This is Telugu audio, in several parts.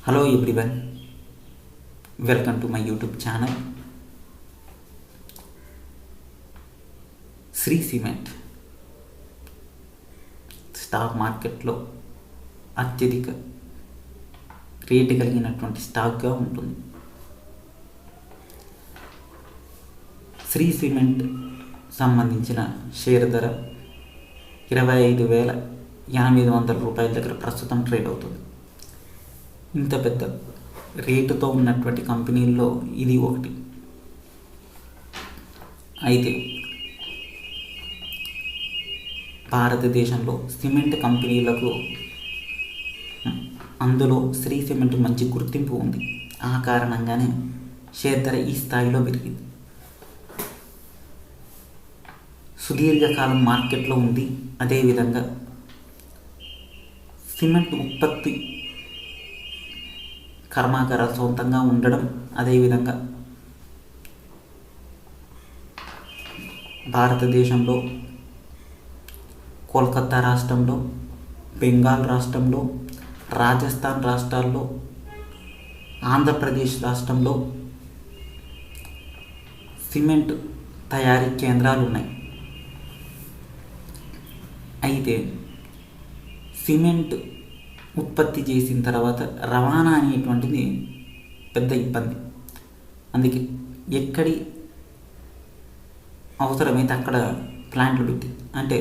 Hello everyone, welcome to my YouTube channel. Shree cement stock మార్కెట్లో అత్యధిక రేటు కలిగినటువంటి స్టాక్గా ఉంటుంది. శ్రీ సిమెంట్ సంబంధించిన షేర్ ధర 25,800 రూపాయల దగ్గర ప్రస్తుతం ట్రేడ్ అవుతుంది. ఇంత పెద్ద రేటుతో ఉన్నటువంటి కంపెనీల్లో ఇది ఒకటి. అయితే భారతదేశంలో సిమెంట్ కంపెనీలకు అందులో శ్రీ సిమెంట్ మంచి గుర్తింపు ఉంది. ఆ కారణంగానే షేర్ ధర ఈ స్థాయిలో పెరిగింది. సుదీర్ఘకాలం మార్కెట్లో ఉంది. అదేవిధంగా సిమెంట్ ఉత్పత్తి కర్మాగారాలు సొంతంగా ఉండడం, అదేవిధంగా భారతదేశంలో కోల్కతా రాష్ట్రంలో, బెంగాల్ రాష్ట్రంలో, రాజస్థాన్ రాష్ట్రాల్లో, ఆంధ్రప్రదేశ్ రాష్ట్రంలో సిమెంట్ తయారీ కేంద్రాలు ఉన్నాయి. అయితే సిమెంట్ ఉత్పత్తి చేసిన తర్వాత రవాణా అనేటువంటిది పెద్ద ఇబ్బంది. అందుకే ఎక్కడి అవసరమైతే అక్కడ ప్లాంట్లు పెట్టి, అంటే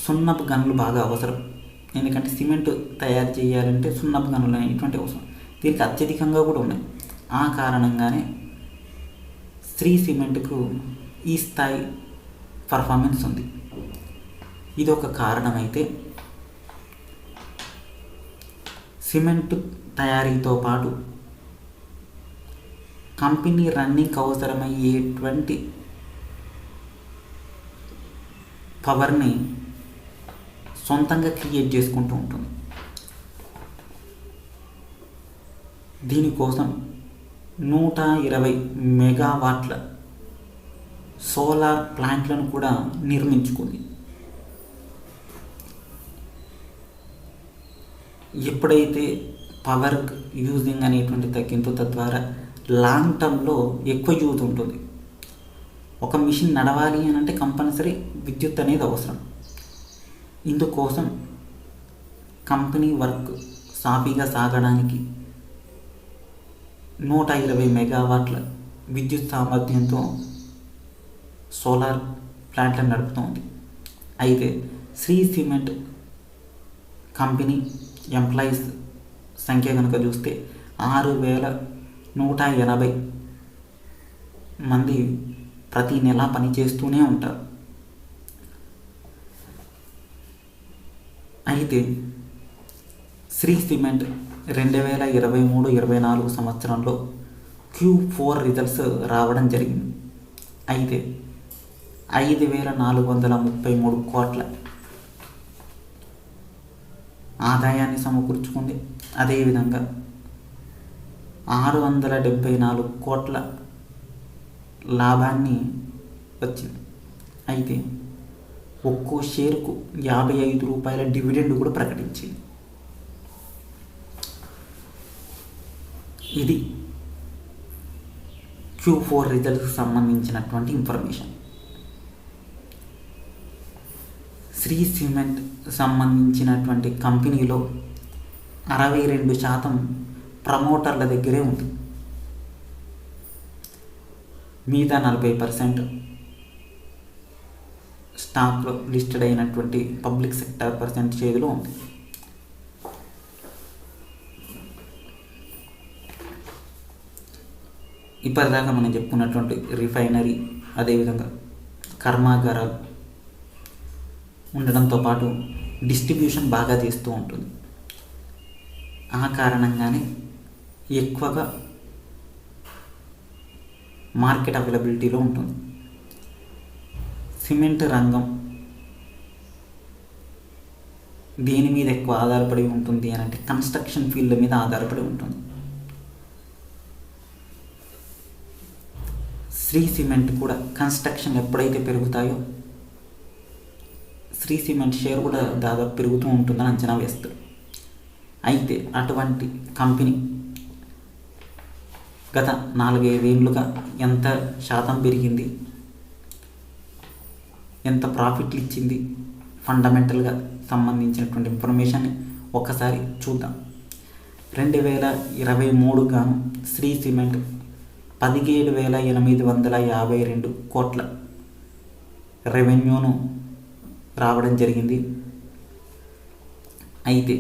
సున్నపు గనులు బాగా అవసరం. ఎందుకంటే సిమెంట్ తయారు చేయాలంటే సున్నపు గనులు అనేటువంటి అవసరం. దీనికి అత్యధికంగా కూడా ఉన్నాయి. ఆ కారణంగానే శ్రీ సిమెంట్కు ఈ స్థాయి పర్ఫార్మెన్స్ ఉంది. ఇది ఒక కారణమైతే, సిమెంట్ తయారీతో పాటు కంపెనీ రన్నింగ్కి అవసరమయ్యేటువంటి పవర్ని సొంతంగా క్రియేట్ చేసుకుంటూ ఉంటుంది. దీనికోసం 120 మెగావాట్ల సోలార్ ప్లాంట్లను కూడా నిర్మించుకుంది. ఎప్పుడైతే పవర్ యూజింగ్ అనేటువంటి తగ్గిందో, తద్వారా లాంగ్ టర్మ్లో ఎక్కువ యూజ్ ఉంటుంది. ఒక మిషన్ నడవాలి అని అంటే కంపల్సరీ విద్యుత్ అనేది అవసరం. ఇందుకోసం కంపెనీ వర్క్ సాఫీగా సాగడానికి 120 మెగావాట్ల విద్యుత్ సామర్థ్యంతో సోలార్ ప్లాంట్లను నడుపుతోంది. అయితే శ్రీ సిమెంట్ కంపెనీ ఎంప్లాయీస్ సంఖ్య కనుక చూస్తే 6,180 మంది ప్రతి నెల పనిచేస్తూనే ఉంటారు. అయితే శ్రీ సిమెంట్ 2023-24 సంవత్సరంలో Q4 రిజల్ట్స్ రావడం జరిగింది. అయితే 5,433 కోట్ల ఆదాయాన్ని సమకూర్చుకుంది. అదేవిధంగా 674 కోట్ల లాభాన్ని వచ్చింది. అయితే ఒక్కో షేరుకు 55 రూపాయల డివిడెండ్ కూడా ప్రకటించింది. ఇది Q4 రిజల్ట్స్కి సంబంధించినటువంటి ఇన్ఫర్మేషన్. శ్రీ సిమెంట్ సంబంధించినటువంటి కంపెనీలో 62% ప్రమోటర్ల దగ్గరే ఉంది. మిగతా 40% స్టాక్లో లిస్టెడ్ అయినటువంటి పబ్లిక్ సెక్టర్ పర్సెంటేజ్లో ఉంది. ఇప్పటిదాకా మనం చెప్పుకున్నటువంటి రిఫైనరీ, అదేవిధంగా కర్మాగారాలు ఉండడంతో పాటు డిస్ట్రిబ్యూషన్ బాగా చేస్తూ ఉంటుంది. ఆ కారణంగానే ఎక్కువగా మార్కెట్ అవైలబిలిటీలో ఉంటుంది. సిమెంట్ రంగం దేని మీద ఎక్కువ ఆధారపడి ఉంటుంది అని అంటే కన్స్ట్రక్షన్ ఫీల్డ్ మీద ఆధారపడి ఉంటుంది. శ్రీ సిమెంట్ కూడా కన్స్ట్రక్షన్ ఎప్పుడైతే పెరుగుతాయో శ్రీ సిమెంట్ షేర్ కూడా దాదాపు పెరుగుతూ ఉంటుందని అంచనా వేస్తారు. అయితే అటువంటి కంపెనీ గత 4-5 ఏళ్ళుగా ఎంత శాతం పెరిగింది, ఎంత ప్రాఫిట్లు ఇచ్చింది, ఫండమెంటల్గా సంబంధించినటువంటి ఇన్ఫర్మేషన్ ఒక్కసారి చూద్దాం. 2023 గాను శ్రీ సిమెంట్ 17,852 కోట్ల రెవెన్యూను రావడం జరిగింది. అయితే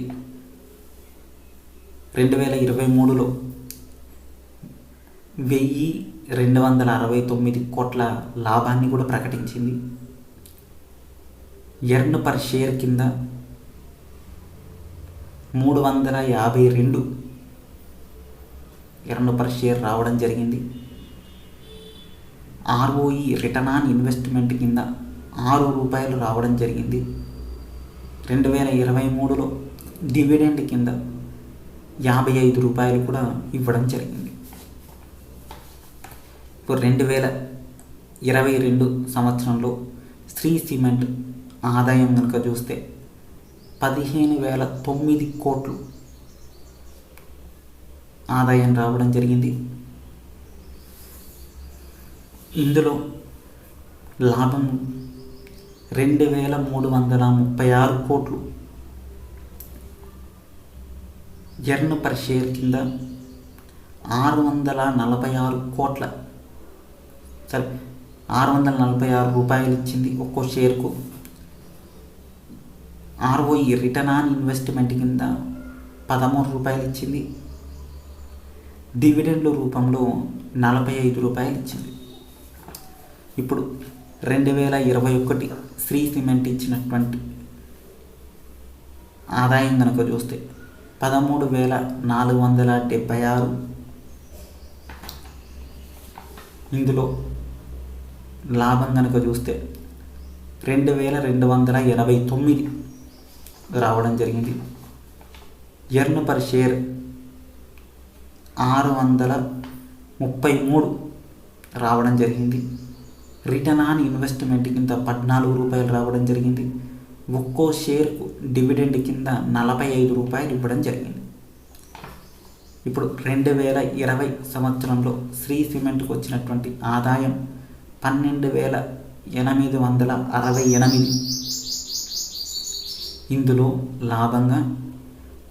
2023లో 1,269 కోట్ల లాభాన్ని కూడా ప్రకటించింది. ఎర్న్ పర్ షేర్ కింద 352 ఎర్న్ పర్ షేర్ రావడం జరిగింది. ROE రిటర్న్ ఆన్ ఇన్వెస్ట్మెంట్ కింద 6 రూపాయలు రావడం జరిగింది. 2023లో డివిడెండ్ కింద 55 రూపాయలు కూడా ఇవ్వడం జరిగింది. ఇప్పుడు 2022 సంవత్సరంలో శ్రీ సిమెంట్ ఆదాయం కనుక చూస్తే 15,009 కోట్లు ఆదాయం రావడం జరిగింది. ఇందులో లాభం 2,336 కోట్లు, ఎర్న్ పర్ షేర్ కింద 646 కోట్ల 646 రూపాయలు ఇచ్చింది ఒక్కో షేర్కు. ROE రిటర్న్ ఆన్ ఇన్వెస్ట్మెంట్ కింద 13 రూపాయలు ఇచ్చింది. డివిడెండ్ల రూపంలో 45 రూపాయలు ఇచ్చింది. ఇప్పుడు 2021 శ్రీ సిమెంట్ ఇచ్చినటువంటి ఆదాయం కనుక చూస్తే 13,476. ఇందులో లాభం కనుక చూస్తే 2,289 రావడం జరిగింది. ఎర్న్ పర్ షేర్ 633 రావడం జరిగింది. రిటర్న్ ఆన్ ఇన్వెస్ట్మెంట్ కింద 14 రూపాయలు రావడం జరిగింది. ఒక్కో షేర్కు డివిడెండ్ కింద 45 రూపాయలు ఇవ్వడం జరిగింది. ఇప్పుడు 2020 సంవత్సరంలో శ్రీ సిమెంట్కి వచ్చినటువంటి ఆదాయం 12,868. ఇందులో లాభంగా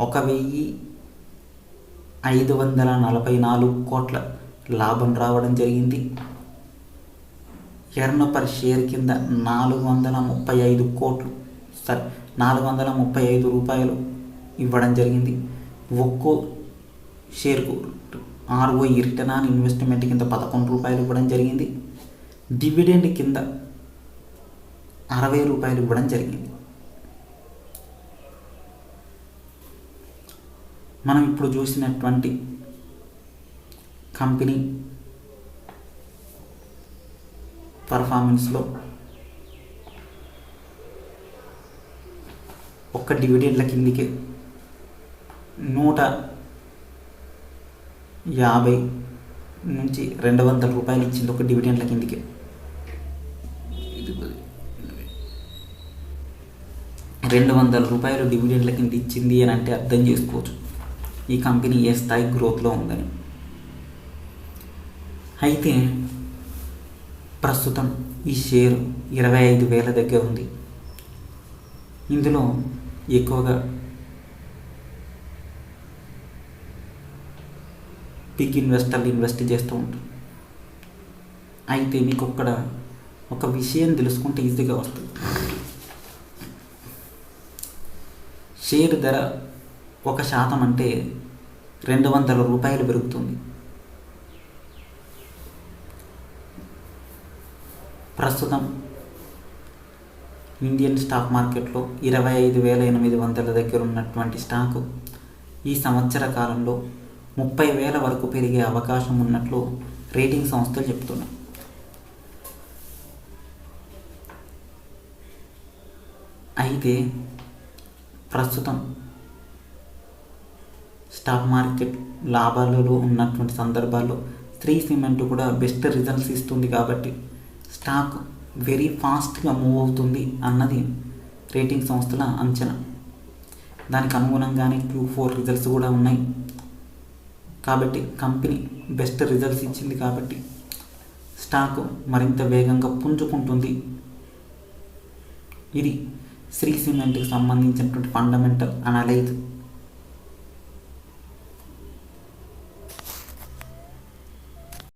1,544 కోట్ల లాభం రావడం జరిగింది. ఎర్న్ పర్ షేర్ కింద 435 కోట్లు 435 రూపాయలు ఇవ్వడం జరిగింది. ఒక్కో షేర్కు ROE రిటర్న్ ఆన్ ఇన్వెస్ట్మెంట్ కింద 11 రూపాయలు ఇవ్వడం జరిగింది. డివిడెండ్ కింద 60 రూపాయలు ఇవ్వడం జరిగింది. మనం ఇప్పుడు చూసినటువంటి కంపెనీ పర్ఫార్మెన్స్లో ఒక్క డివిడెండ్ల కిందికి 150 నుంచి 200 రూపాయలు ఇచ్చింది. ఒక డివిడెండ్ల కిందికి 200 రూపాయలు డివిడెండ్ల కింద ఇచ్చింది అని అంటే అర్థం చేసుకోవచ్చు ఈ కంపెనీ ఏ స్థాయి గ్రోత్లో ఉందని. అయితే ప్రస్తుతం ఈ షేరు 25,000 దగ్గర ఉంది. ఇందులో ఎక్కువగా బిగ్ ఇన్వెస్టర్లు ఇన్వెస్ట్ చేస్తూ ఉంటారు. అయితే మీకు ఒక విషయం తెలుసుకుంటే ఈజీగా వస్తుంది. షేర్ ధర 1% అంటే 200 రూపాయలు పెరుగుతుంది. ప్రస్తుతం ఇండియన్ స్టాక్ మార్కెట్లో 25,800 దగ్గర ఉన్నటువంటి స్టాకు ఈ సంవత్సర కాలంలో 30,000 వరకు పెరిగే అవకాశం ఉన్నట్లు రేటింగ్ సంస్థలు చెప్తున్నాయి. అయితే ప్రస్తుతం స్టాక్ మార్కెట్ లాభాలలో ఉన్నటువంటి సందర్భాల్లో శ్రీ సిమెంట్ కూడా బెస్ట్ రిజల్ట్స్ ఇస్తుంది కాబట్టి స్టాక్ వెరీ ఫాస్ట్గా మూవ్ అవుతుంది అన్నది రేటింగ్ సంస్థల అంచనా. దానికి అనుగుణంగానే Q4 రిజల్ట్స్ కూడా ఉన్నాయి. కాబట్టి కంపెనీ బెస్ట్ రిజల్ట్స్ ఇచ్చింది కాబట్టి స్టాక్ మరింత వేగంగా పుంజుకుంటుంది. ఇది శ్రీ సిమెంట్కి సంబంధించినటువంటి ఫండమెంటల్ అనలైజ్.